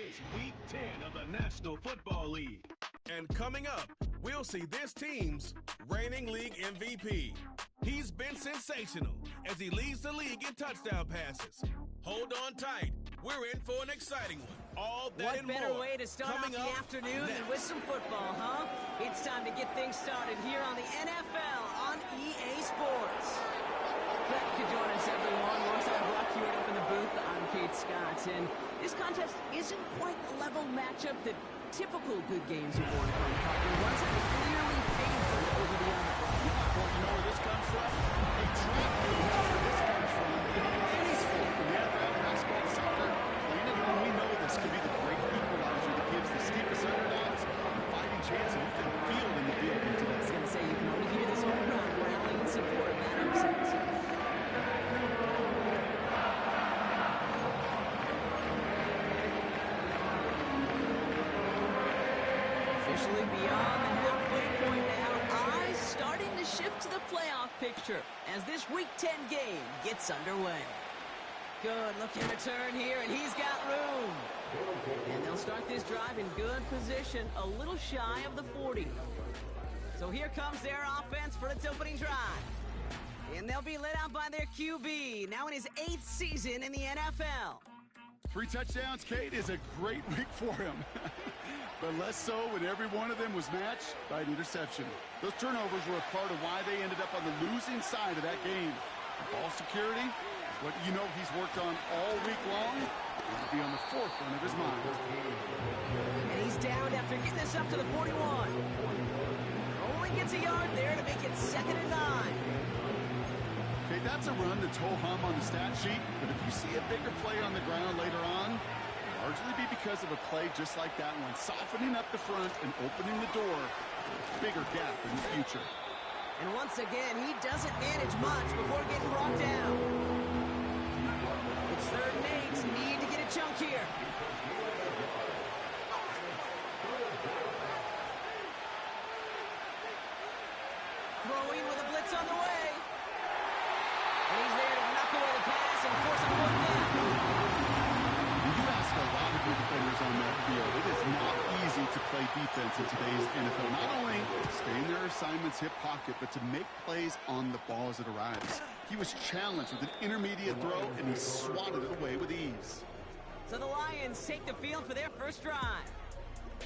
It's Week 10 of the National Football League. And coming up, we'll see this team's reigning league MVP. He's been sensational as he leads the league in touchdown passes. Hold on tight. We're in for an exciting one. All that what and better more way to start off the afternoon next. than with some football, huh? It's time to get things started here on the NFL on EA Sports. Glad you could join us, everyone. Alongside Brock Hewitt up in the booth, I'm Kate Scott. And this contest isn't quite the level matchup that typical good games are born from. One's clearly favored over the other. Well, you know where this comes from? A track meet. That's where this comes from. Any sport from the NFL, basketball, soccer, playing at home, we know this can be the great equalizer that gives the steepest underdogs a fighting chance, and you can feel it in the building today. I was going to say, you can only hear this whole crowd rallying in support of that upset. Officially beyond the halfway point now, eyes starting to shift to the playoff picture as this Week 10 game gets underway. Good looking return here, and he's got room. And they'll start this drive in good position, a little shy of the 40. So here comes their offense for its opening drive. And they'll be led out by their QB, now in his 8th season in the NFL. 3 touchdowns, Kate, is a great week for him. But less so when every one of them was matched by an interception. Those turnovers were a part of why they ended up on the losing side of that game. Ball security is what you know he's worked on all week long. It'll be on the forefront of his mind. And he's down after getting this up to the 41. Only gets a yard there to make it 2nd and 9. Okay, that's a run that's ho-hum on the stat sheet, but if you see a bigger play on the ground later on, it'll largely be because of a play just like that one, softening up the front and opening the door for a bigger gap in the future. And once again, he doesn't manage much before getting brought down. It's 3rd and 8, need to get a chunk here. Throwing with a blitz on the way. And he's there to knock away the pass and force a 4th down. You ask a lot of good defenders on that field. It is not easy to play defense in today's NFL. Not only stay in their assignment's hip pocket, but to make plays on the ball as it arrives. He was challenged with an intermediate throw, and he swatted it away with ease. So the Lions take the field for their first drive.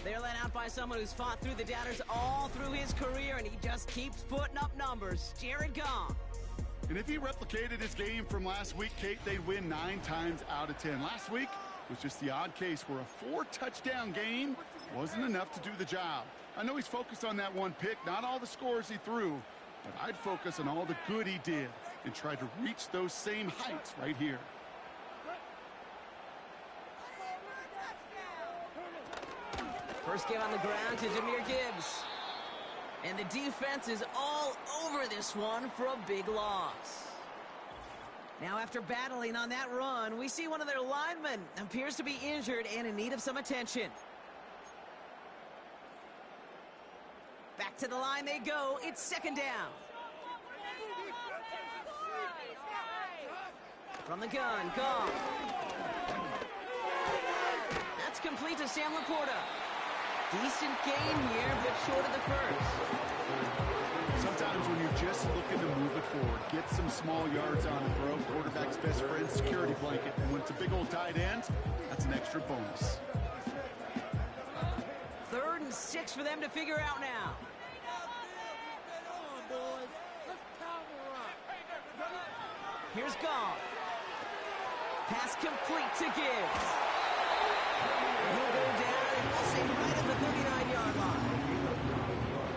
They're led out by someone who's fought through the doubters all through his career, and he just keeps putting up numbers. Jared Goff. And if he replicated his game from last week, Kate, they'd win 9 times out of 10. Last week was just the odd case where a 4-touchdown game wasn't enough to do the job. I know he's focused on that one pick, not all the scores he threw, but I'd focus on all the good he did and try to reach those same heights right here. First game on the ground to Jahmyr Gibbs. And the defense is all over this one for a big loss. Now, after battling on that run, we see one of their linemen appears to be injured and in need of some attention. Back to the line they go. It's 2nd down. From the gun, Goff. That's complete to Sam Laporta. Decent gain here, but short of the first. Sometimes when you're just looking to move it forward, get some small yards on a throw, quarterback's best friend, security blanket. And when it's a big old tight end, that's an extra bonus. 3rd and 6 for them to figure out now. Here's Goff. Pass complete to Gibbs. And he'll go down, and we'll say right at the 39-yard line.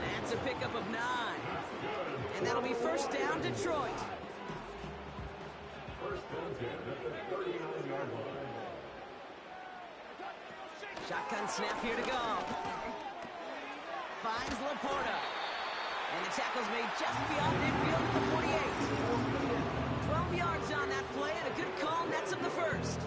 That's a pickup of 9. And that'll be 1st down, Detroit. Shotgun snap here to Goff. Finds Laporta. And the tackle's made just beyond midfield at the 48. 12 yards on that play, and a good call nets him the first.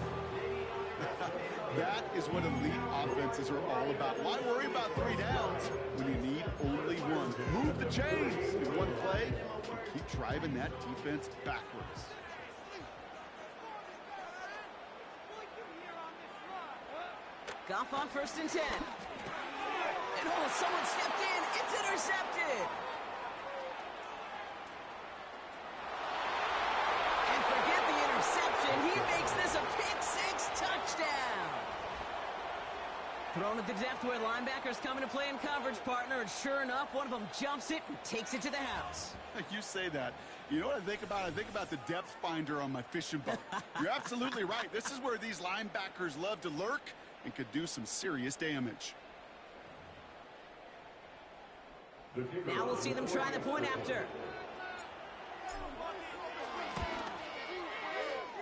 That is what elite offenses are all about. Why worry about 3 downs when you need only 1? Move the chains in one play and keep driving that defense backwards. Goff on 1st and 10. And oh, someone stepped in. It's intercepted. And forget the interception. He makes this a pick-6 touchdown. Thrown at the depth where linebackers come into play in coverage, partner, and sure enough, one of them jumps it and takes it to the house. You say that. You know what I think about? I think about the depth finder on my fishing boat. You're absolutely right. This is where these linebackers love to lurk and could do some serious damage. Now we'll see them try the point after.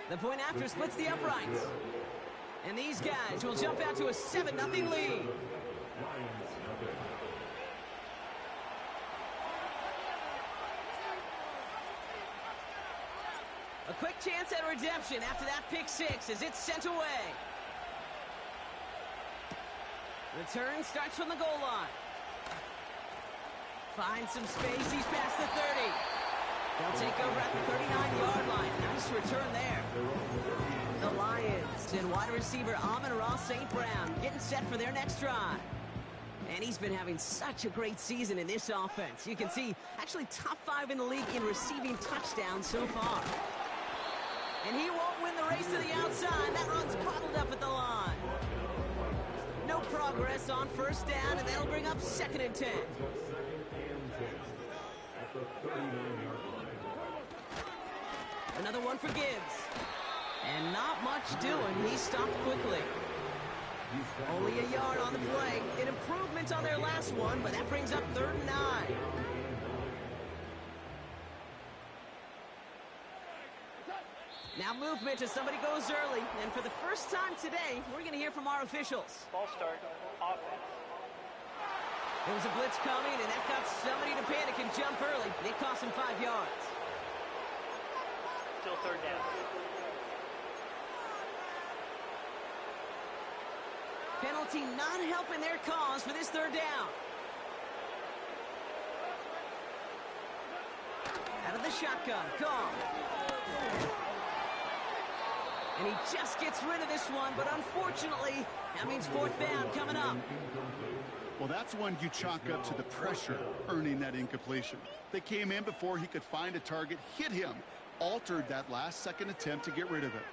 The point after splits the uprights. And these guys will jump out to a 7-0 lead. A quick chance at redemption after that pick-6 as it's sent away. Return starts from the goal line. Finds some space. He's past the 30. They'll take over at the 39-yard line. Nice return there. The Lions and wide receiver Amon-Ra St. Brown getting set for their next drive. And he's been having such a great season in this offense. You can see actually top 5 in the league in receiving touchdowns so far. And he won't win the race to the outside. That run's bottled up at the line. No progress on 1st down, and that'll bring up 2nd and 10. Another one for Gibbs. And not much doing. He stopped quickly. Only a yard on the play. An improvement on their last one, but that brings up 3rd and 9. Now movement as somebody goes early. And for the first time today, we're going to hear from our officials. Ball start, offense. There was a blitz coming, and that got somebody to panic and jump early. It cost him 5 yards. Still 3rd down. Penalty not helping their cause for this 3rd down. Out of the shotgun, gone. And he just gets rid of this one, but unfortunately, that means 4th down coming up. Well, that's one you chalk up to the pressure earning that incompletion. They came in before he could find a target, hit him, altered that last-second attempt to get rid of it.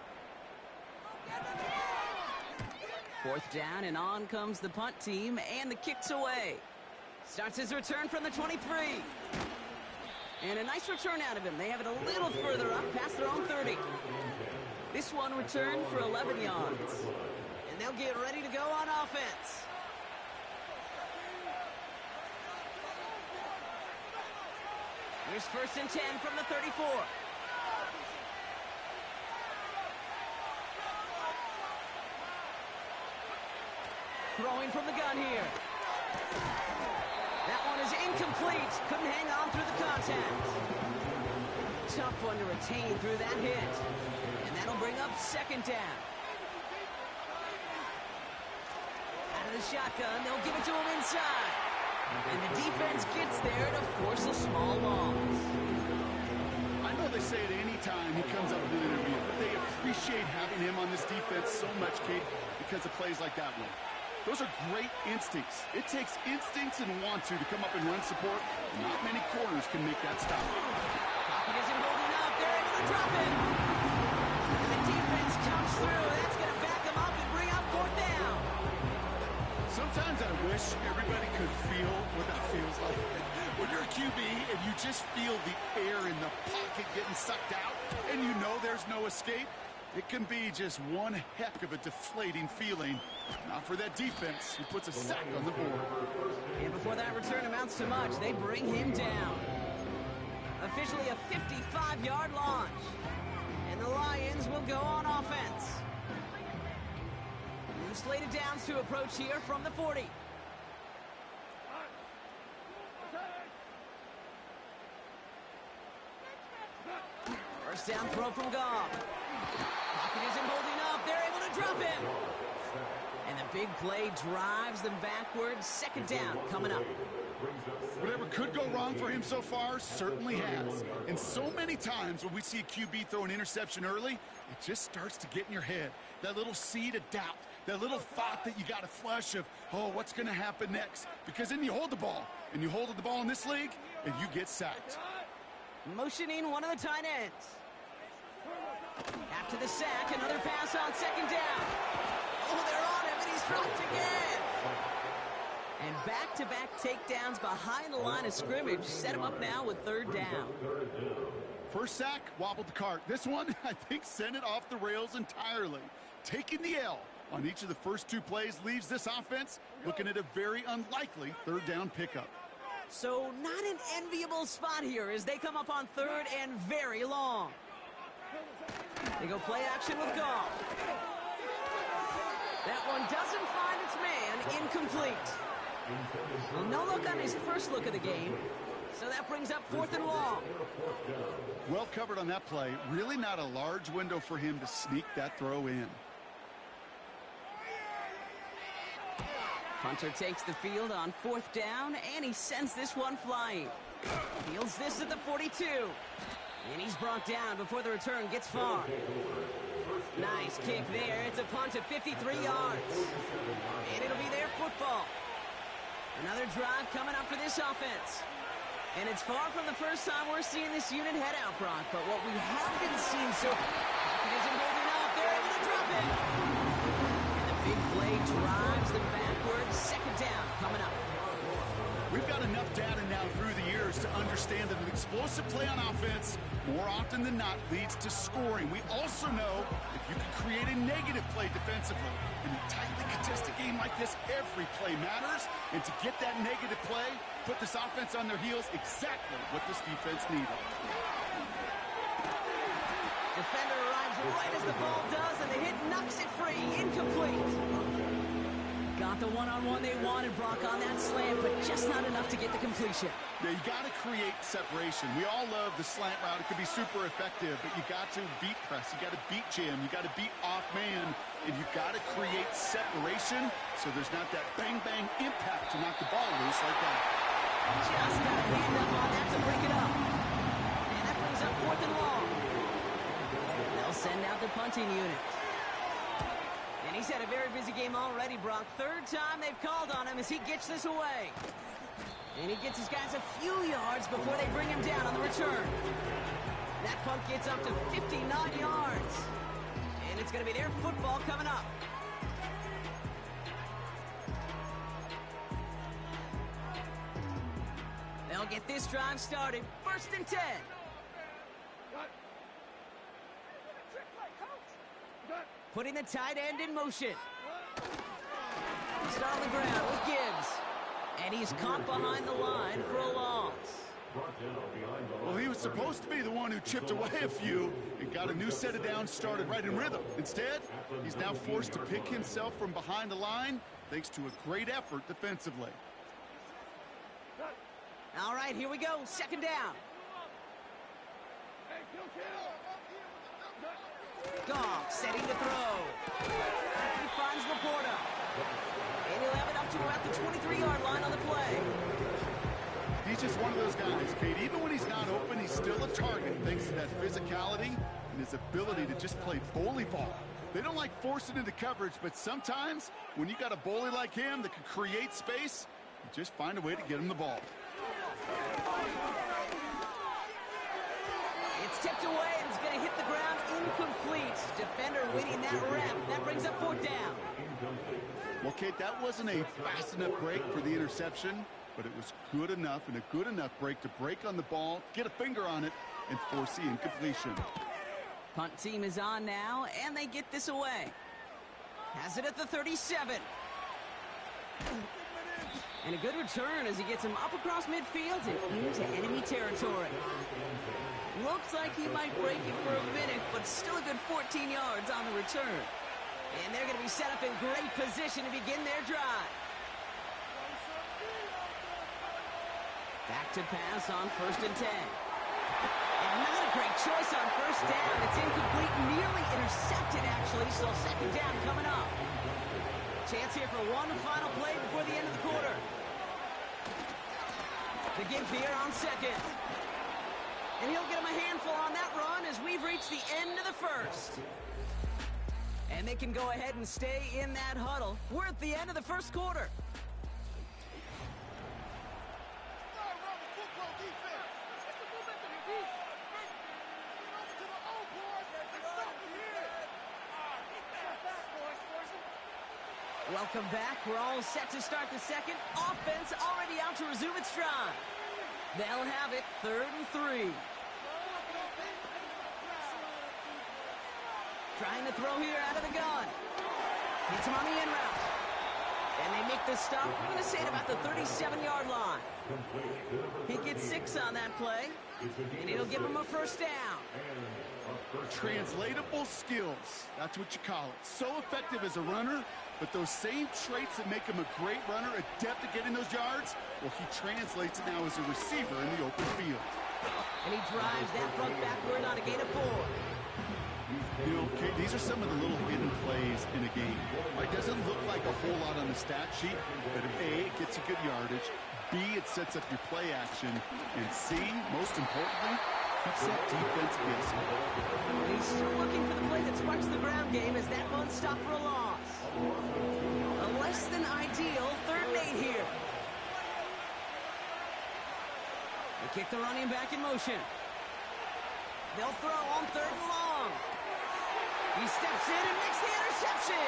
4th down, and on comes the punt team, and the kick's away. Starts his return from the 23. And a nice return out of him. They have it a little further up, past their own 30. This one returned for 11 yards. And they'll get ready to go on offense. Here's 1st and 10 from the 34. Throwing from the gun here. That one is incomplete. Couldn't hang on through the contact. Tough one to retain through that hit. And that'll bring up 2nd down. Out of the shotgun, they'll give it to him inside. And the defense gets there to force a small loss. I know they say it any time he comes up in an interview, but they appreciate having him on this defense so much, Kate, because of plays like that one. Those are great instincts. It takes instincts and want to come up and run support. Not many corners can make that stop. Pocket isn't holding up. They're able to drop it. And the defense comes through. That's going to back them up and bring up 4th down. Sometimes I wish everybody could feel what that feels like. When you're a QB and you just feel the air in the pocket getting sucked out and you know there's no escape, it can be just one heck of a deflating feeling. Not for that defense, who puts a sack on the board. And before that return amounts to much, they bring him down. Officially a 55-yard launch. And the Lions will go on offense. New slated downs to approach here from the 40. First down throw from Goff. Pocket isn't holding up. They're able to drop him. And the big play drives them backwards. 2nd down coming up. Whatever could go wrong for him so far certainly has. And so many times when we see a QB throw an interception early, it just starts to get in your head. That little seed of doubt That little thought that you got to flush of, oh, what's going to happen next? Because then you hold the ball, and you hold the ball in this league, and you get sacked. Motioning one of the tight ends. After the sack, another pass on second down. Oh, they're on him, and he's dropped again. And back-to-back takedowns behind the line of scrimmage set him up now with third down. First sack, wobbled the cart. This one, I think, sent it off the rails entirely. Taking the L on each of the first two plays leaves this offense looking at a very unlikely third down pickup. So not an enviable spot here as they come up on third and very long. They go play action with Goff. That one doesn't find its man, incomplete. Well, no look on his first look of the game, so that brings up fourth and long. Well covered on that play. Really not a large window for him to sneak that throw in. Punter takes the field on fourth down, and he sends this one flying. Fields this at the 42. And he's brought down before the return gets far. Nice kick there. It's a punt at 53 yards. And it'll be their football. Another drive coming up for this offense. And it's far from the first time we're seeing this unit head out, Brock. But what we have been seeing so far, it isn't holding up. They're able to drop it. And the big play drives them backwards. Second down coming up. We've got enough data now through the years to understand that an explosive play on offense more often than not leads to scoring. We also know if you can create a negative play defensively in a tightly contested game like this, every play matters. And to get that negative play, put this offense on their heels, exactly what this defense needed. Defender arrives right as the ball does, and the hit knocks it free. Incomplete. Got the one-on-one they wanted, Brock, on that slant, but just not enough to get the completion. Yeah, you got to create separation. We all love the slant route. It can be super effective, but you got to beat press. You got to beat jam. You got to beat off man, and you got to create separation so there's not that bang-bang impact to knock the ball loose like that. Just got a hand up on that to break it up. And that brings up fourth and long. They'll send out the punting unit. And he's had a very busy game already, Brock. Third time they've called on him as he gets this away. And he gets his guys a few yards before they bring him down on the return. That punt gets up to 59 yards. And it's going to be their football coming up. They'll get this drive started. First and 10. Putting the tight end in motion. Start on the ground with Gibbs. And he's caught behind the line for a loss. Well, he was supposed to be the one who chipped away a few and got a new set of downs started right in rhythm. Instead, he's now forced to pick himself from behind the line thanks to a great effort defensively. All right, here we go. Second down. Goff setting the throw. He finds Laporta. And he'll have it up to about the 23-yard line on the play. He's just one of those guys, Kate. Even when he's not open, he's still a target thanks to that physicality and his ability to just play bully ball. They don't like forcing into coverage, but sometimes when you got a bully like him that can create space, you just find a way to get him the ball. It's tipped away, and it's going to hit the ground incomplete. Defender winning that rep. That brings up fourth down. Well, Kate, that wasn't a fast enough break for the interception, but it was good enough and a good enough break to break on the ball, get a finger on it, and force the incompletion. Punt team is on now, and they get this away. Has it at the 37. And a good return as he gets him up across midfield and into enemy territory. Looks like he might break it for a minute, but still a good 14 yards on the return. And they're going to be set up in great position to begin their drive. Back to pass on first and 10. And not a great choice on first down. It's incomplete, nearly intercepted, actually, so second down coming up. Chance here for one final play before the end of the quarter. The give here on second. And he'll get him a handful on that run as we've reached the end of the first. And they can go ahead and stay in that huddle. We're at the end of the first quarter. Welcome back. We're all set to start the second. Offense already out to resume its stride. They'll have it 3rd and 3. Trying to throw here out of the gun. Hits him on the in route. And they make the stop. We're going to say it about the 37-yard line. He gets 6 on that play. And it'll give him a first down. Translatable skills. That's what you call it. So effective as a runner, but those same traits that make him a great runner, adept at getting those yards, well, he translates it now as a receiver in the open field. And he drives that front backward on a gain of 4. You know, Kate, these are some of the little hidden plays in a game. It doesn't look like a whole lot on the stat sheet, but A, it gets you good yardage, B, it sets up your play action, and C, most importantly, keeps that defense guessing. He's still looking for the play that sparks the ground game as that one stopped for a loss. A less than ideal 3rd and 8 here. They kick the running back in motion. They'll throw on 3rd and long. He steps in and makes the interception.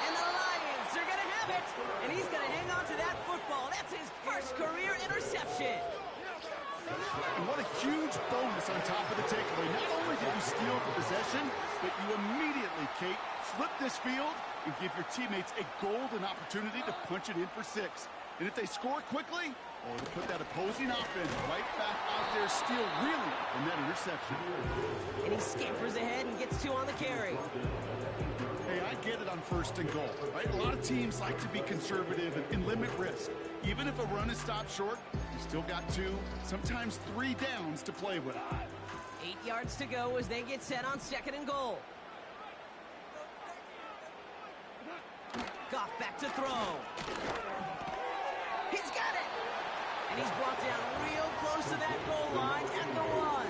And the Lions are going to have it. And he's going to hang on to that football. That's his first career interception. And what a huge bonus on top of the takeaway. Not only did you steal the possession, but you immediately, Kate, flip this field and give your teammates a golden opportunity to punch it in for 6. And if they score quickly, or to put that opposing offense right back out there, steal really from that interception. And he scampers ahead and gets 2 on the carry. Hey, I get it on 1st and goal, right? A lot of teams like to be conservative and limit risk. Even if a run is stopped short, you still got 2, sometimes 3 downs to play with. 8 yards to go as they get set on 2nd and goal. Goff back to throw. He's got it! And he's brought down real close to that goal line at the 1.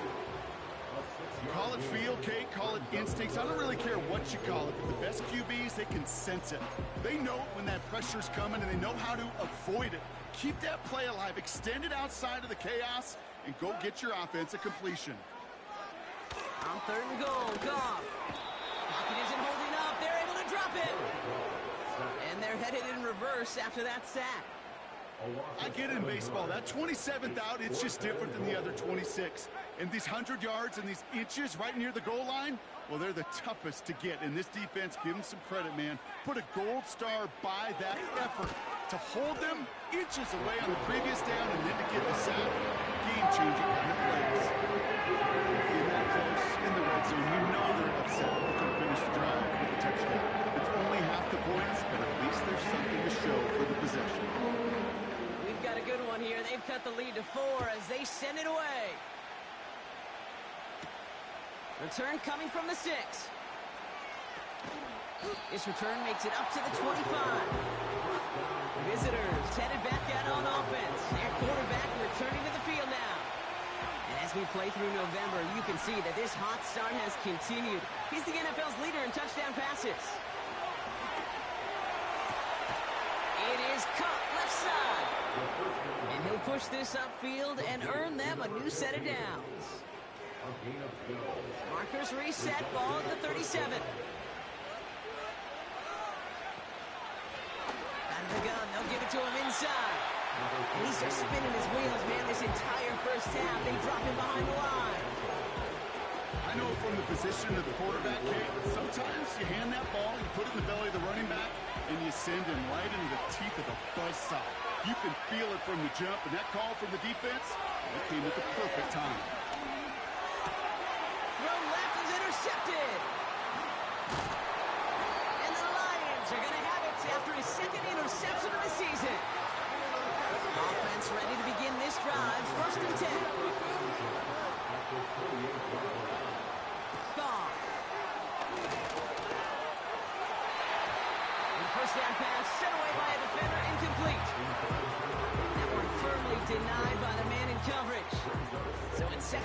Call it feel, Kate, call it instincts. I don't really care what you call it, but the best QBs, they can sense it. They know when that pressure's coming, and they know how to avoid it. Keep that play alive, extend it outside of the chaos, and go get your offense a completion. On 3rd and goal, Goff. Pocket isn't holding up. They're able to drop it. And they're headed in reverse after that sack. I get it in baseball. That 27th out, it's just different than the other 26. And these 100 yards and these inches right near the goal line, well, they're the toughest to get. And this defense, give them some credit, man. Put a gold star by that effort. To hold them inches away on the previous down and then to get the sack, game-changing kind of plays. In that close, in the red zone, you know they're upset. They couldn't finish the drive with a touchdown. It's only half the points, but at least there's something to show for the possession. We've got a good one here. They've cut the lead to 4 as they send it away. Return coming from the 6. This return makes it up to the 25. Visitors headed back out on offense. Their quarterback returning to the field now. And as we play through November, you can see that this hot start has continued. He's the NFL's leader in touchdown passes. It is caught left side. And he'll push this upfield and earn them a new set of downs. Markers reset, ball at the 37. Out of the gun, they'll give it to him inside. And he's just spinning his wheels, man, this entire first half. They drop him behind the line. I know from the position of the quarterback, Kate, sometimes you hand that ball, you put it in the belly of the running back, and you send him right into the teeth of the buzzsaw. You can feel it from the jump, and that call from the defense, it came at the perfect time. Throw left is intercepted. And the Lions are going to have it after his 2nd interception of the season. Offense ready to begin this drive. 1st and 10. Goff. And the first down pass sent away by a defender, incomplete. That one firmly denied by the man in coverage. So it's 2nd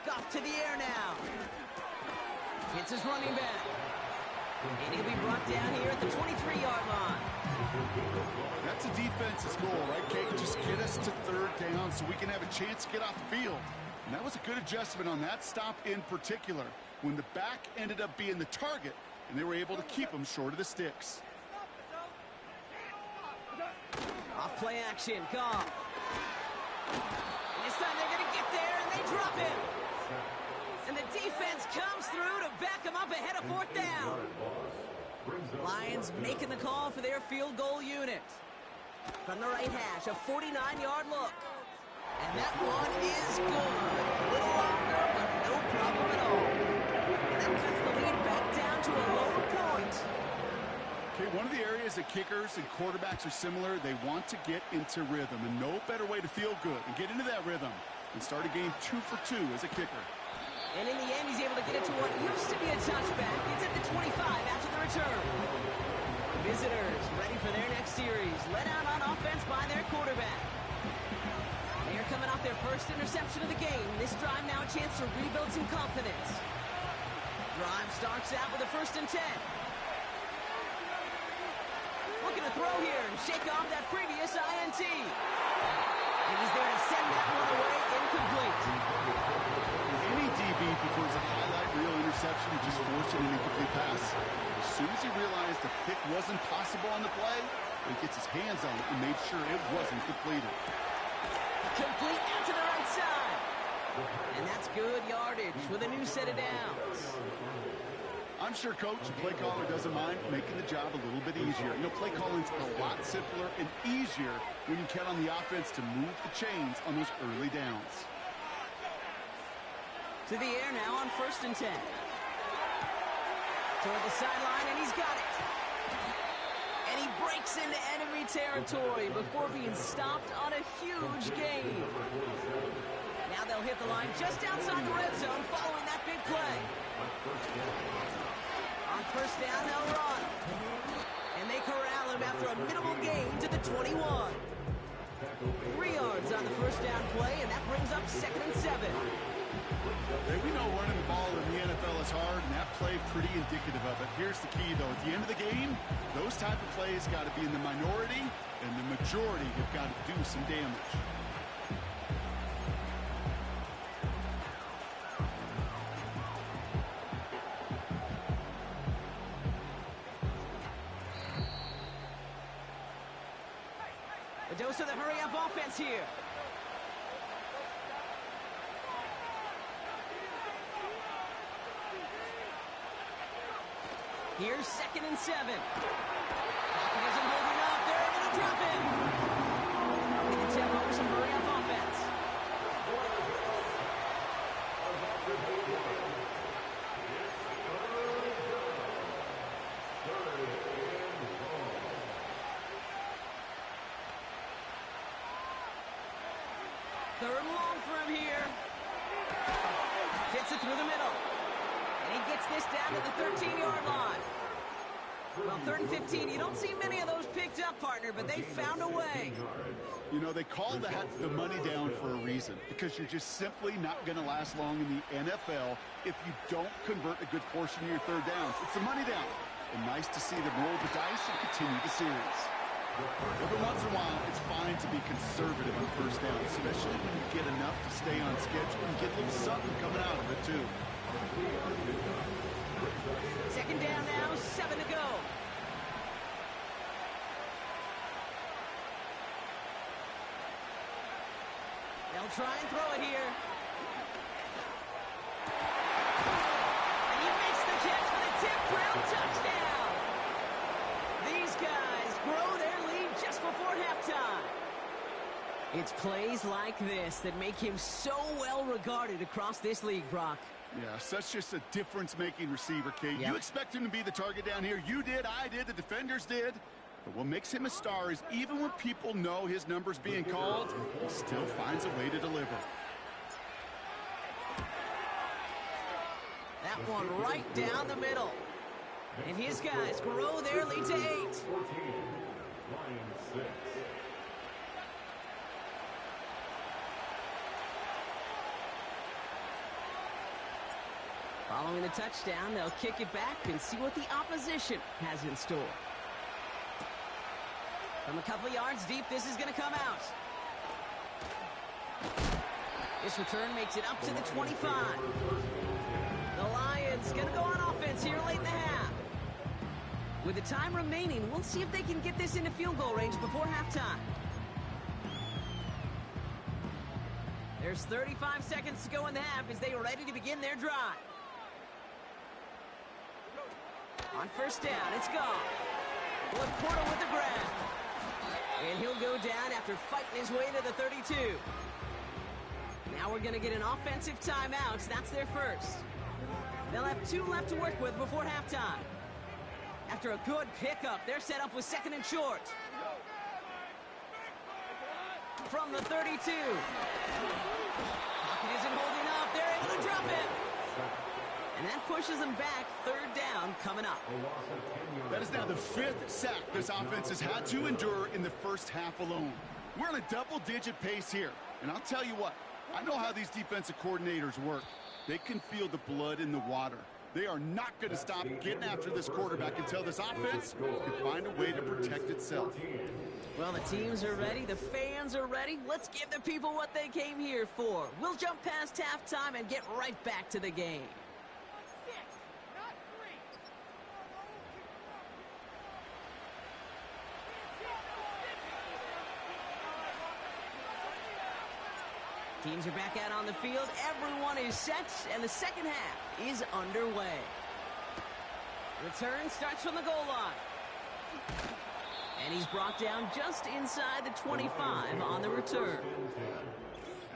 off to the air now. Hits his running back. And he'll be brought down here at the 23-yard line. That's a defense's goal, right, Kate? Just get us to third down so we can have a chance to get off the field. And that was a good adjustment on that stop in particular, when the back ended up being the target, and they were able to keep him short of the sticks. Off play action, call. This time they're going to get there, and they drop him. And the defense comes through to back him up ahead of fourth down. Lions making the call for their field goal unit. From the right hash, a 49-yard look. And that one is good. A little longer, but no problem at all. And that cuts the lead back down to a lower point. Okay, one of the areas that kickers and quarterbacks are similar, they want to get into rhythm. And no better way to feel good and get into that rhythm and start a game 2 for 2 as a kicker. And in the end, he's able to get it to what used to be a touchback. It's at the 25 after the return. Visitors ready for their next series. Let out on offense by their quarterback. They are coming off their first interception of the game. This drive now a chance to rebuild some confidence. Drive starts out with a 1st and 10. Looking to throw here and shake off that previous INT. And he's there to send that one away incomplete. Any DB prefers a highlight reel interception to just forcing an incomplete pass. As soon as he realized the pick wasn't possible on the play, he gets his hands on it and made sure it wasn't completed. Complete out to the right side. And that's good yardage with a new set of downs. I'm sure coach and play caller doesn't mind making the job a little bit easier. You know, play calling's a lot simpler and easier when you count on the offense to move the chains on those early downs. To the air now on 1st and 10. Toward the sideline, and he's got it. And he breaks into enemy territory before being stopped on a huge gain. Now they'll hit the line just outside the red zone following that big play. On 1st down, they'll run. And they corral him after a minimal gain to the 21. 3 yards on the 1st down play, and that brings up 2nd and 7. Hey, we know running the ball in the NFL is hard, and that play pretty indicative of it. Here's the key, though. At the end of the game, those type of plays got to be in the minority, and the majority have got to do some damage. A dose of the hurry-up offense here. Here's 2nd and 7. Pocket isn't holding up. They're able to drop him. Looking to tip over some hurry-up offense. Third and long for him here. Fits it through the middle. And he gets this down to the 13-yard line. Well, 3rd and 15, you don't see many of those picked up, partner, but they found a way. You know, they call that the money down for a reason, because you're just simply not going to last long in the NFL if you don't convert a good portion of your third downs. It's the money down. And nice to see them roll the dice and continue the series. Every once in a while, it's fine to be conservative on 1st down, especially when you get enough to stay on schedule and get a little something coming out of it, too. 2nd down now, 7 to go. They'll try and throw it here. And he makes the catch for the tip drill touchdown. These guys grow their lead just before halftime. It's plays like this that make him so well regarded across this league, Brock. Yeah, such just a difference-making receiver, Kate. Yep. You expect him to be the target down here. You did, I did, the defenders did. But what makes him a star is even when people know his number's being called, he still finds a way to deliver. That one right down the middle. And his guys grow their lead to 8. 14, Lions 6. Following the touchdown, they'll kick it back and see what the opposition has in store. From a couple yards deep, this is going to come out. This return makes it up to the 25. The Lions going to go on offense here late in the half. With the time remaining, we'll see if they can get this into field goal range before halftime. There's 35 seconds to go in the half as they are ready to begin their drive. On first down, it's Goff. Laporta with the grab. And he'll go down after fighting his way to the 32. Now we're going to get an offensive timeout. That's their first. They'll have 2 left to work with before halftime. After a good pickup, they're set up with 2nd and short. From the 32. Pocket isn't holding up. They're able to drop it. And that pushes them back. 3rd down coming up. That is now the 5th sack this offense has had to endure in the first half alone. We're on a double-digit pace here. And I'll tell you what, I know how these defensive coordinators work. They can feel the blood in the water. They are not going to stop getting after this quarterback until this offense can find a way to protect itself. Well, the teams are ready. The fans are ready. Let's give the people what they came here for. We'll jump past halftime and get right back to the game. Teams are back out on the field. Everyone is set, and the second half is underway. Return starts from the goal line. And he's brought down just inside the 25 on the return.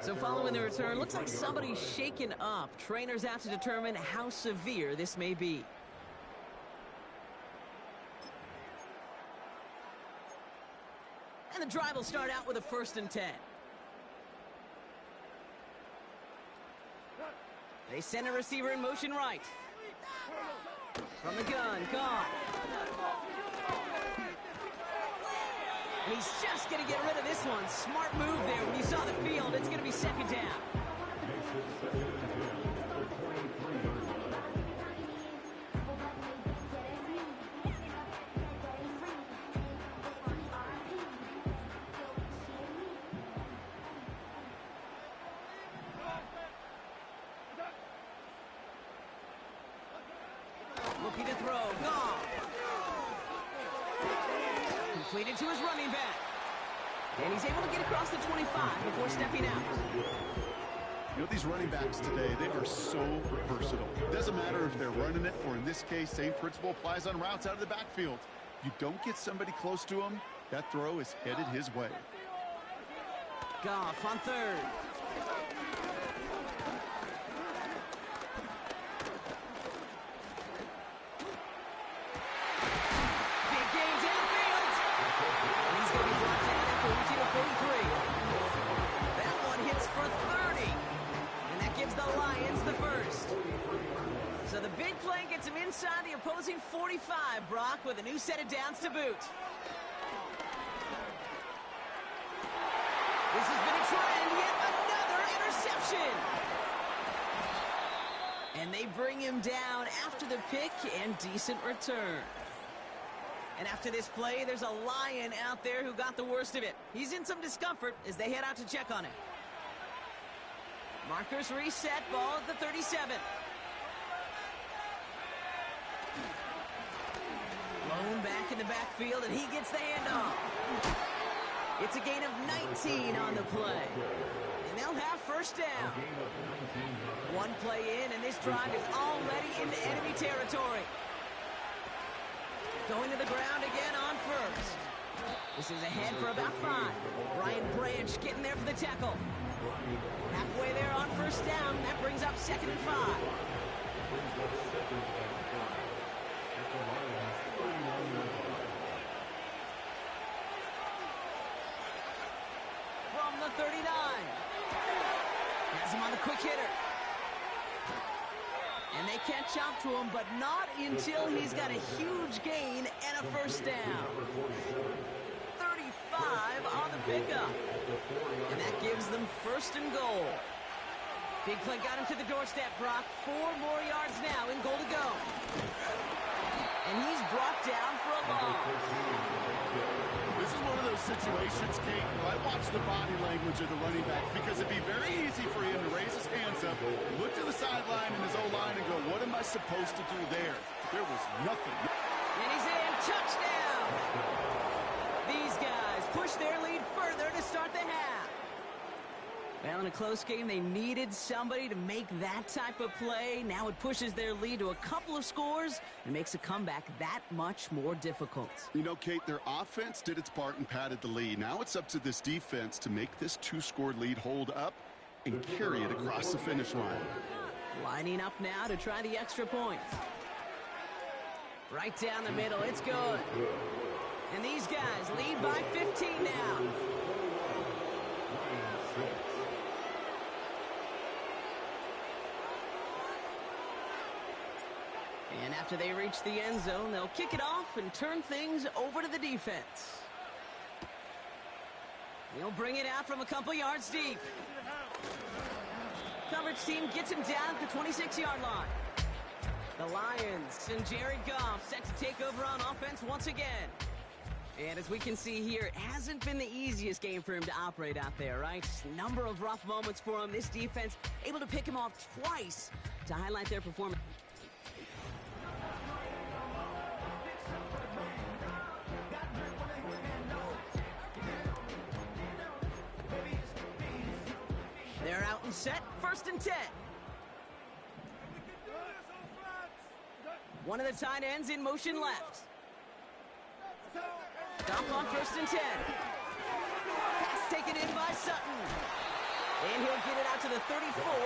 So following the return, looks like somebody's shaken up. Trainers out to determine how severe this may be. And the drive will start out with a 1st and 10. They send a receiver in motion right. From the gun, Goff. And he's just going to get rid of this one. Smart move there when you saw the field. It's going to be 2nd down. Looking to throw. Goff. Completed to his running back. And he's able to get across the 25 before stepping out. You know, these running backs today, they are so versatile. It doesn't matter if they're running it, or in this case, same principle applies on routes out of the backfield. You don't get somebody close to him, that throw is headed his way. Goff on 3rd. That one hits for 30. And that gives the Lions the first. So the big play gets him inside the opposing 45, Brock, with a new set of downs to boot. This has been a trend. Yet another interception. And they bring him down after the pick and decent return. And after this play, there's a Lion out there who got the worst of it. He's in some discomfort as they head out to check on him. Markers reset, ball at the 37. Lone back in the backfield, and he gets the handoff. It's a gain of 19 on the play. And they'll have 1st down. One play in, and this drive is already into enemy territory. Going to the ground again on 1st. This is ahead for about 5. Brian Branch getting there for the tackle. Halfway there on 1st down. That brings up 2nd and 5. From the 39. Has him on the quick hitter. And they catch up to him, but not until he's got a huge gain and a 1st down. 35 on the pickup. And that gives them 1st and goal. Big play got him to the doorstep, Brock. 4 more yards now, in goal to go. And he's brought down for a loss. This is one of those situations, Kate, where I watch the body language of the running back because it'd be very easy for him to raise his hands up, look to the sideline in his O-line and go, what am I supposed to do there? There was nothing. And he's in. Touchdown! These guys push their lead further to start the half. Well, in a close game, they needed somebody to make that type of play. Now it pushes their lead to a couple of scores and makes a comeback that much more difficult. You know, Kate, their offense did its part and padded the lead. Now it's up to this defense to make this 2-score lead hold up and carry it across the finish line. Lining up now to try the extra point. Right down the middle, it's good. And these guys lead by 15 now. And after they reach the end zone, they'll kick it off and turn things over to the defense. He'll bring it out from a couple yards deep. Coverage team gets him down at the 26-yard line. The Lions and Jared Goff set to take over on offense once again. And as we can see here, it hasn't been the easiest game for him to operate out there, right? Number of rough moments for him. This defense able to pick him off twice to highlight their performance. They're out and set, 1st and 10. One of the tight ends in motion left. Goff on 1st and 10. Pass taken in by Sutton. And he'll get it out to the 34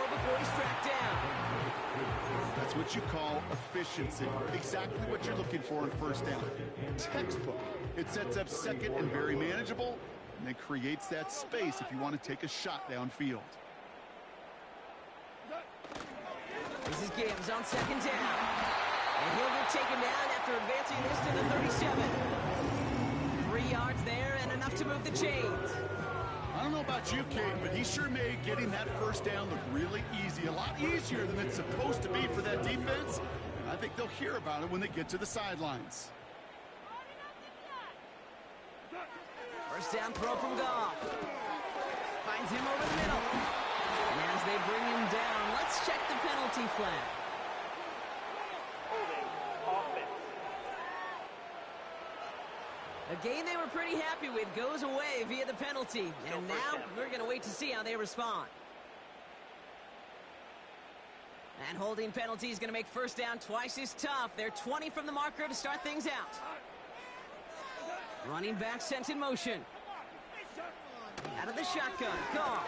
before he's tracked down. That's what you call efficiency. Exactly what you're looking for in 1st down. Textbook. It sets up 2nd and very manageable, and then creates that space if you want to take a shot downfield. This is Gibbs on 2nd down. And he'll get taken down after advancing this to the 37. 3 yards there and enough to move the chains. I don't know about you, Kate, but he sure made getting that 1st down look really easy. A lot easier than it's supposed to be for that defense. And I think they'll hear about it when they get to the sidelines. 1st down throw from Goff. Finds him over the middle. And as they bring him down, let's check the penalty flag. A game they were pretty happy with goes away via the penalty. And now we're going to wait to see how they respond. And holding penalty is going to make 1st down twice as tough. They're 20 from the marker to start things out. Running back sent in motion. Out of the shotgun. Goff.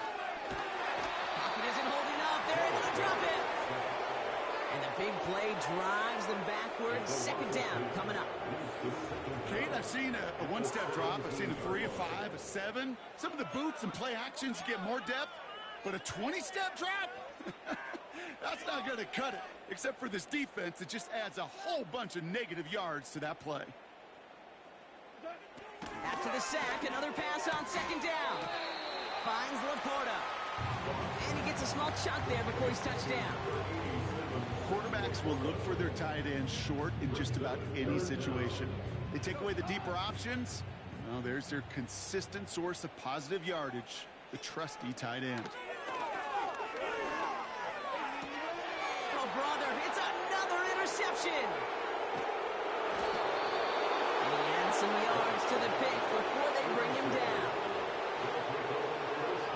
Pocket isn't holding up. They're able to drop it. And the big play drives them backwards. 2nd down coming up. Kate, I've seen a 1-step drop. I've seen a 3, a 5, a 7. Some of the boots and play actions get more depth, but a 20-step drop? That's not going to cut it. Except for this defense, it just adds a whole bunch of negative yards to that play. After the sack, another pass on 2nd down. Finds Laporta. And he gets a small chunk there before he's touched down. Quarterbacks will look for their tight end short in just about any situation. They take away the deeper options. Well, there's their consistent source of positive yardage, the trusty tight end. Oh, brother, it's another interception. And he adds some yards to the pick before they bring him down.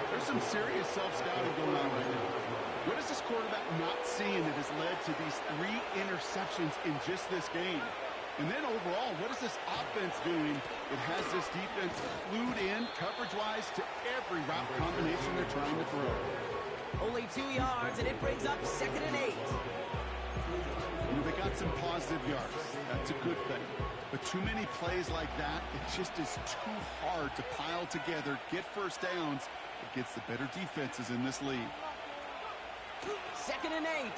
There's some serious self-scouting going on right now. What is this quarterback not seeing that has led to these 3 interceptions in just this game? And then overall, what is this offense doing that has this defense clued in coverage-wise to every route combination they're trying to throw? Only 2 yards, and it brings up 2nd and 8. You know, they got some positive yards. That's a good thing. But too many plays like that, it just is too hard to pile together, get 1st downs against the better defenses in this league. 2nd and 8.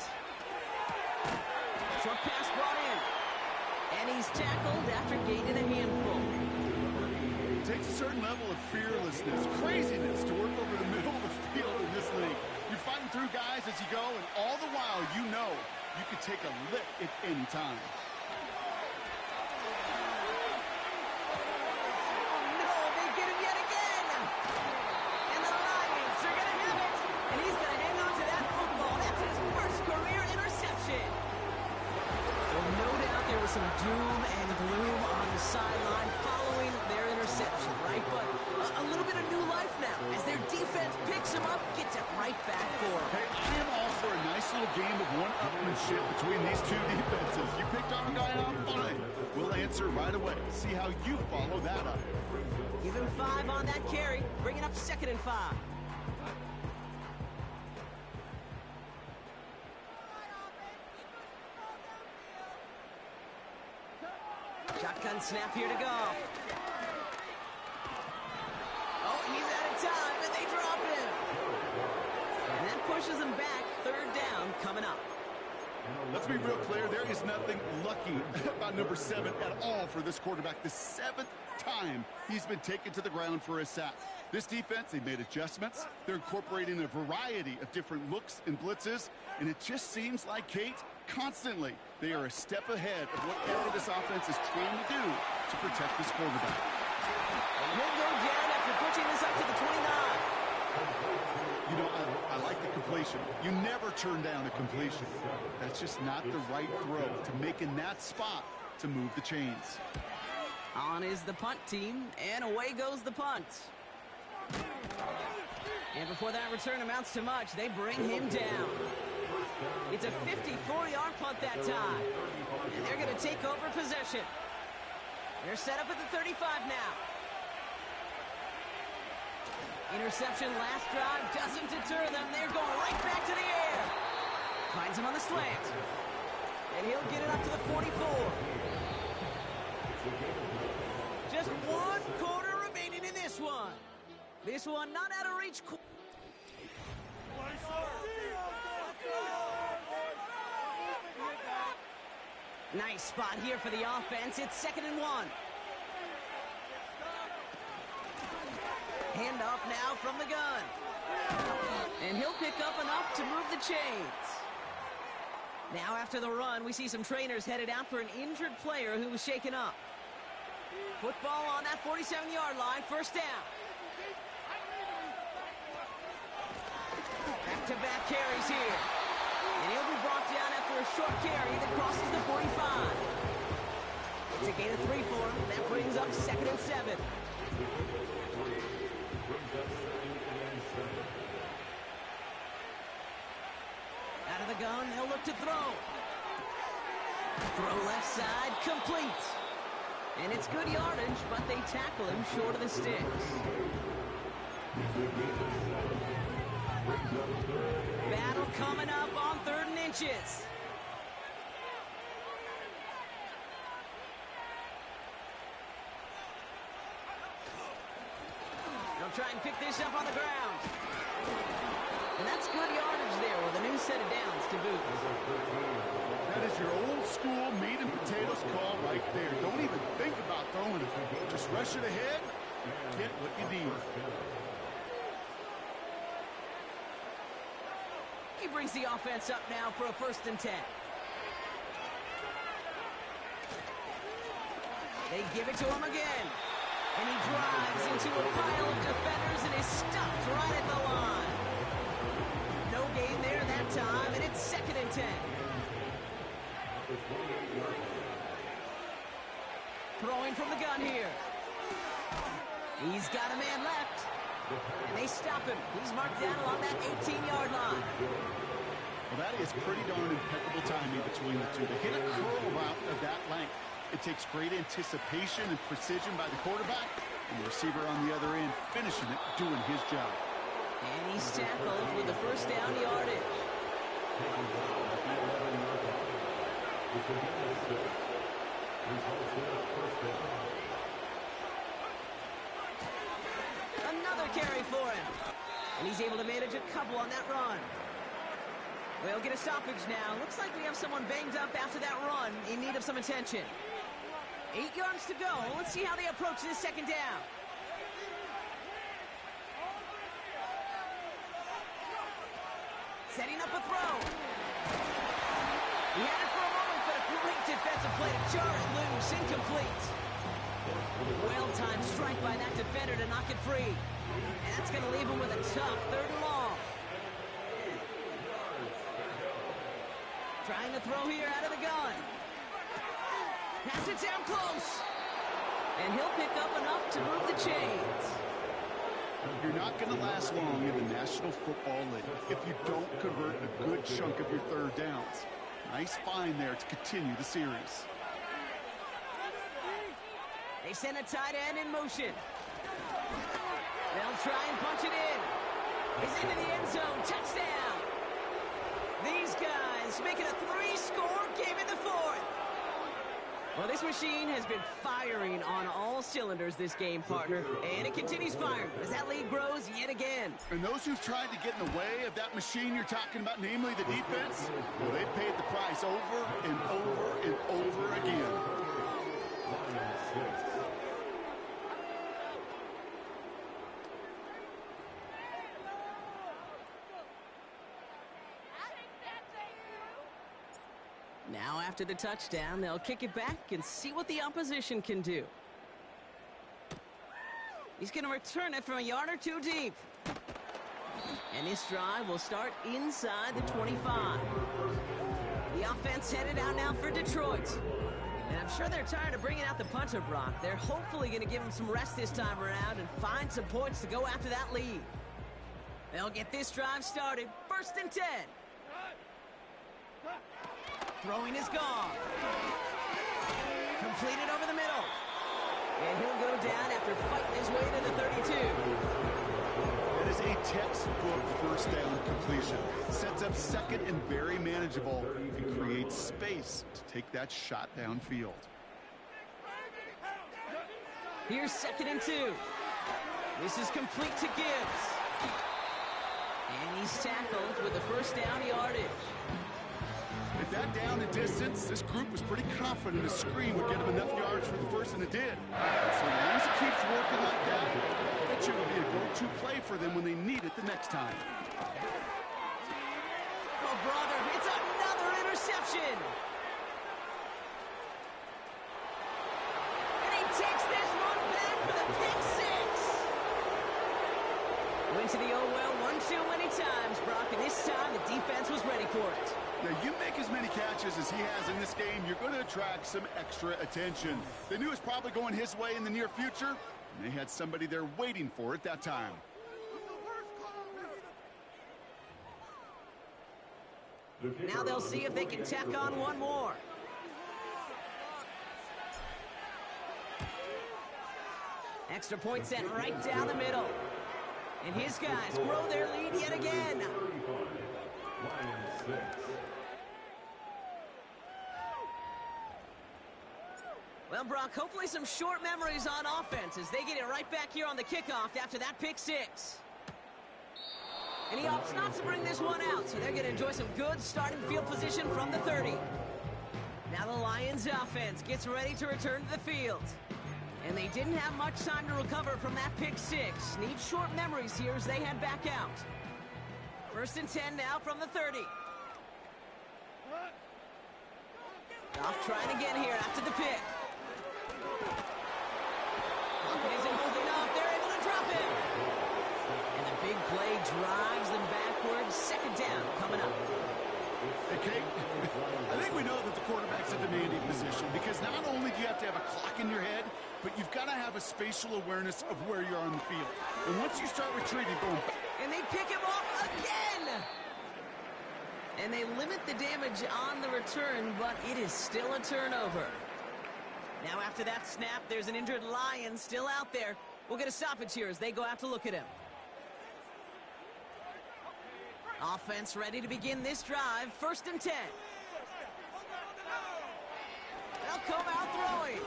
Short pass brought in. And he's tackled after gaining a handful. It takes a certain level of fearlessness, craziness to work over the middle of the field in this league. You're fighting through guys as you go, and all the while you know you could take a lick at any time. Some doom and gloom on the sideline following their interception, right? But a little bit of new life now as their defense picks him up, gets it right back for him. Hey, I am all for a nice little game of one-upmanship between these two defenses. You picked on a guy out, fine. We'll answer right away. See how you follow that up. Give him 5 on that carry, bringing up 2nd and 5. Shotgun snap here to go. Oh, he's out of time, and they drop him. And that pushes him back. 3rd down coming up. Let's be real clear. There is nothing lucky about number 7 at all for this quarterback. The 7th time he's been taken to the ground for a sack. This defense, they've made adjustments. They're incorporating a variety of different looks and blitzes, and it just seems like, Kate, constantly they are a step ahead of whatever this offense is trying to do to protect this quarterback. And he'll go down after pushing this up to the 29. You know, I like the completion. You never turn down a completion. That's just not the right throw to make in that spot to move the chains. On is the punt team, and away goes the punt. And before that return amounts to much, they bring him down. It's a 54-yard punt that time. And they're going to take over possession. They're set up at the 35 now. Interception last drive doesn't deter them. They're going right back to the air. Finds him on the slant. And he'll get it up to the 44. Just 1 quarter remaining in this one. This one not out of reach. Nice spot here for the offense. It's 2nd and 1. Handoff now from the gun. And he'll pick up enough to move the chains. Now after the run, we see some trainers headed out for an injured player who was shaken up. Football on that 47-yard line, 1st down. Back-to-back carries here. And he'll be brought down after a short carry that crosses the 45. It's a gain of 3 for him. That brings up 2nd and 7. Out of the gun, they'll look to throw. Throw left side, complete. And it's good yardage, but they tackle him short of the sticks. Battle coming up on 3rd and inches. They'll try and pick this up on the ground. And that's good yardage there with a new set of downs to boot. That is your old school meat and potatoes call right there. Don't even think about throwing it. Just rush it ahead and get what you need. He brings the offense up now for a 1st and 10. They give it to him again. And he drives into a pile of defenders and is stopped right at the line. No gain there that time, and it's 2nd and 10. Throwing from the gun here. He's got a man left. And they stop him. He's marked down along that 18-yard line. Well, that is pretty darn impeccable timing between the two. To hit a curl route of that length, it takes great anticipation and precision by the quarterback, and the receiver on the other end finishing it, doing his job. And he's tackled with the 1st down yardage. Another carry for him. And he's able to manage a couple on that run. We'll get a stoppage now. Looks like we have someone banged up after that run in need of some attention. 8 yards to go. Let's see how they approach this 2nd down. Setting up a throw. He had it for a moment, but a great defensive play to jar it loose. Incomplete. Well-timed strike by that defender to knock it free. And that's going to leave him with a tough 3rd and long. Trying to throw here out of the gun. Pass it down close. And he'll pick up enough to move the chains. You're not going to last long in the National Football League if you don't convert a good chunk of your 3rd downs. Nice find there to continue the series. They send a tight end in motion. They'll try and punch it in. He's into the end zone. Touchdown. These guys making a 3-score game in the 4th. Well, this machine has been firing on all cylinders this game, partner. And it continues firing as that lead grows yet again. And those who've tried to get in the way of that machine you're talking about, namely the defense, well, they've paid the price over and over and over again. Now after the touchdown, they'll kick it back and see what the opposition can do. He's going to return it from a yard or 2 deep. And this drive will start inside the 25. The offense headed out now for Detroit. And I'm sure they're tired of bringing out the punter, Brock. They're hopefully going to give him some rest this time around and find some points to go after that lead. They'll get this drive started. 1st and 10. Throwing is gone. Completed over the middle. And he'll go down after fighting his way to the 32. That is a textbook 1st down completion. Sets up 2nd and very manageable and creates space to take that shot downfield. Here's 2nd and 2. This is complete to Gibbs. And he's tackled with the 1st down yardage. At that down and distance, this group was pretty confident a screen would get him enough yards for the 1st, and it did. So long as it keeps working like that, I bet you it'll be a go-to play for them when they need it the next time. Oh, brother, it's another interception. And he takes this one back for the pick 6. Went to the oh well 1-2 many times, Brock, and this time the defense was ready for it. Now, you make as many catches as he has in this game, you're going to attract some extra attention. They knew it was probably going his way in the near future, and they had somebody there waiting for it that time. Now they'll see if they can tack on one more. Extra point sent right down the middle. And his guys grow their lead yet again. Well, Brock, hopefully some short memories on offense as they get it right back here on the kickoff after that pick 6. And he opts not to bring this one out, so they're going to enjoy some good starting field position from the 30. Now the Lions offense gets ready to return to the field. And they didn't have much time to recover from that pick 6. Need short memories here as they head back out. 1st and 10 now from the 30. Off trying again here after the pick. Pocket isn't holding up. They're able to drop him. And the big play drives them backwards. 2nd down coming up. Hey, Kate, I think we know that the quarterback's a demanding position because not only do you have to have a clock in your head, but you've got to have a spatial awareness of where you're on the field. And once you start retreating, boom. And they pick him off again. And they limit the damage on the return, but it is still a turnover. Now after that snap, there's an injured Lion still out there. We'll get a stoppage here as they go out to look at him. Offense ready to begin this drive. 1st and 10. They'll come out throwing.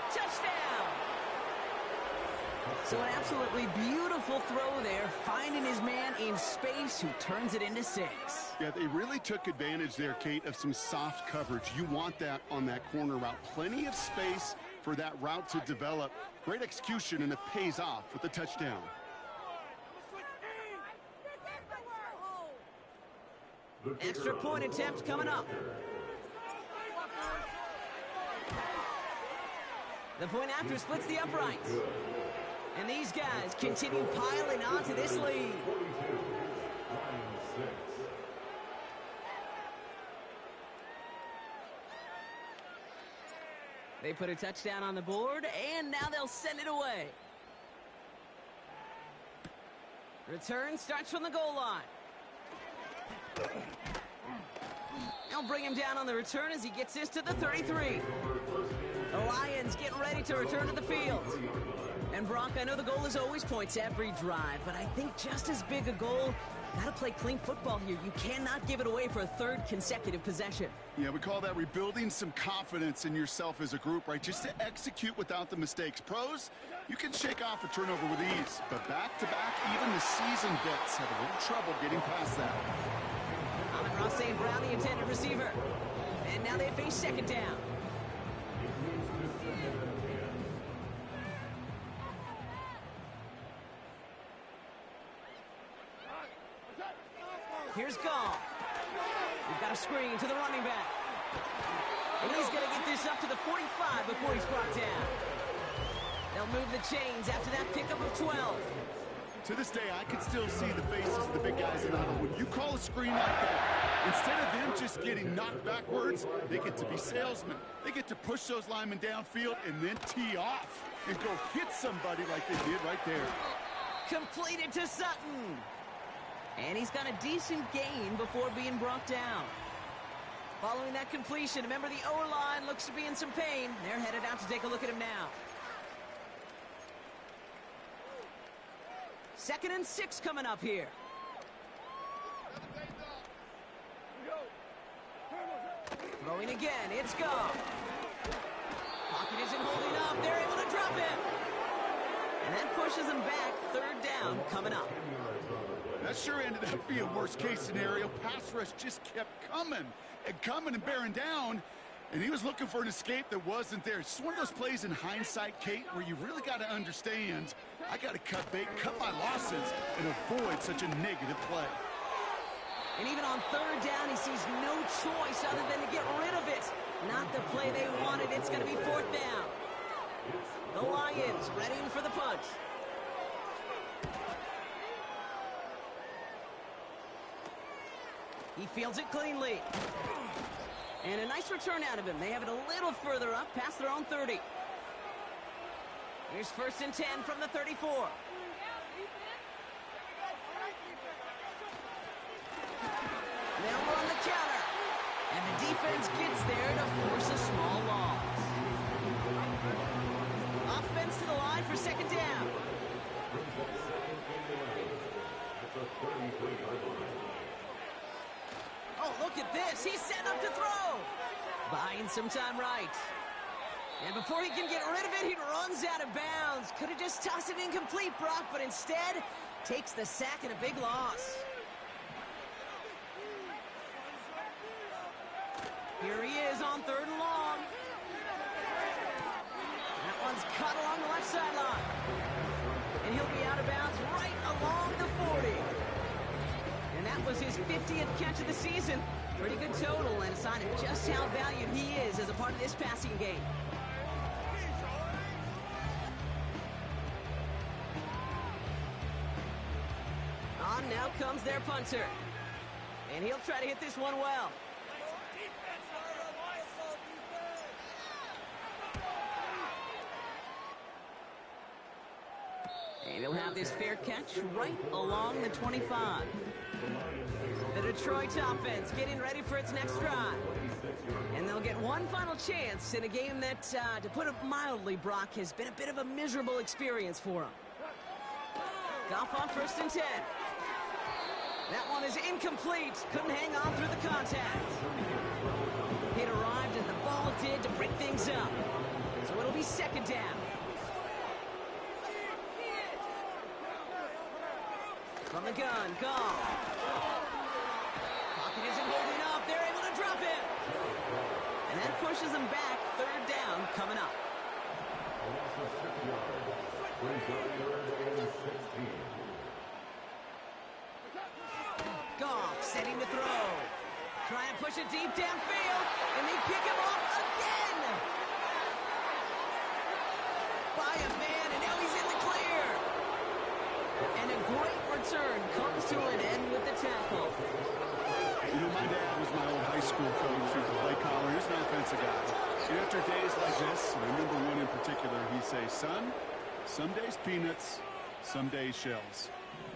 Touchdown! So an absolutely beautiful throw there, finding his man in space who turns it into 6. Yeah, they really took advantage there, Kate, of some soft coverage. You want that on that corner route. Plenty of space for that route to develop. Great execution, and it pays off with the touchdown. Extra point attempt coming up. The point after splits the uprights. And these guys continue piling onto this lead. They put a touchdown on the board, and now they'll send it away. Return starts from the goal line. They'll bring him down on the return as he gets this to the 33. The Lions getting ready to return to the field. And Brock, I know the goal is always points every drive, but I think just as big a goal, gotta play clean football here. You cannot give it away for a third consecutive possession. Yeah, we call that rebuilding some confidence in yourself as a group, right? Just to execute without the mistakes. Pros, you can shake off a turnover with ease, but back-to-back, even the seasoned vets have a little trouble getting past that. Ross St. Brown, the intended receiver. And now they face second down. Here's Gall. We've got a screen to the running back. And he's going to get this up to the 45 before he's brought down. They'll move the chains after that pickup of 12. To this day, I can still see the faces of the big guys in the huddle. When you call a screen like that, instead of them just getting knocked backwards, they get to be salesmen. They get to push those linemen downfield and then tee off and go hit somebody like they did right there. Completed to Sutton. And he's got a decent gain before being brought down. Following that completion, remember the O-line looks to be in some pain. They're headed out to take a look at him now. 2nd and 6 coming up here. Throwing again, it's Goff. Pocket isn't holding up, they're able to drop him. And that pushes him back, 3rd down coming up. That sure ended up being a worst-case scenario. Pass rush just kept coming and bearing down, and he was looking for an escape that wasn't there. It's one of those plays in hindsight, Kate, where you really got to understand, I got to cut bait, cut my losses, and avoid such a negative play. And even on 3rd down, he sees no choice other than to get rid of it. Not the play they wanted. It's going to be 4th down. The Lions ready for the punt. He fields it cleanly. And a nice return out of him. They have it a little further up, past their own 30. Here's 1st and 10 from the 34. They'll run the counter. And the defense gets there to force a small loss. Offense to the line for 2nd down. Oh, look at this. He's set up to throw. Buying some time right. And before he can get rid of it, he runs out of bounds. Could have just tossed it incomplete, Brock, but instead takes the sack and a big loss. Here he is on 3rd and long. That one's cut along the left sideline. And he'll be out of bounds right along the 40. And that was his 50th catch of the season. Pretty good total and a sign of just how valued he is as a part of this passing game. On now comes their punter. And he'll try to hit this one well. And he'll have this fair catch right along the 25. The Detroit offense getting ready for its next drive. And they'll get one final chance in a game that, to put it mildly, Brock, has been a bit of a miserable experience for them. Goff on 1st and 10. That one is incomplete. Couldn't hang on through the contact. It arrived as the ball did to break things up. So it'll be 2nd down. From the gun, Goff. Pocket isn't holding up. They're able to drop him. And that pushes them back. 3rd down coming up. Goff setting to throw. Try and push it deep downfield, and they pick him off again. By a man, and now he's in the clear. And a great return comes to an end with the tackle. You know, my dad was my old high school coach. He was a play caller. He was an offensive guy. And after days like this, and I remember one in particular, he'd say, son, some days peanuts, some days shells.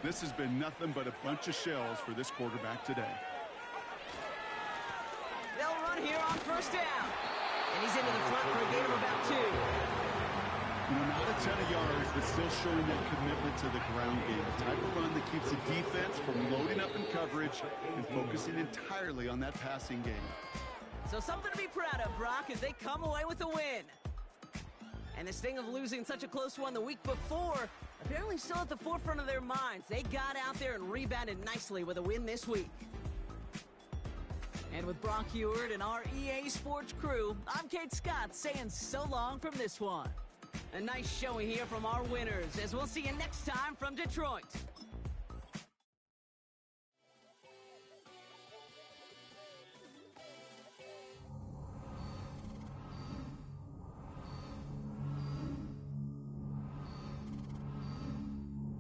This has been nothing but a bunch of shells for this quarterback today. They'll run here on first down. And he's into the front for a gain of about 2. You know, not a ton of yards, but still showing that commitment to the ground game. The type of run that keeps the defense from loading up in coverage and focusing entirely on that passing game. So something to be proud of, Brock, as they come away with a win. And the sting of losing such a close one the week before, apparently still at the forefront of their minds. They got out there and rebounded nicely with a win this week. And with Brock Heward and our EA Sports crew, I'm Kate Scott saying so long from this one. A nice showing here from our winners, as we'll see you next time from Detroit.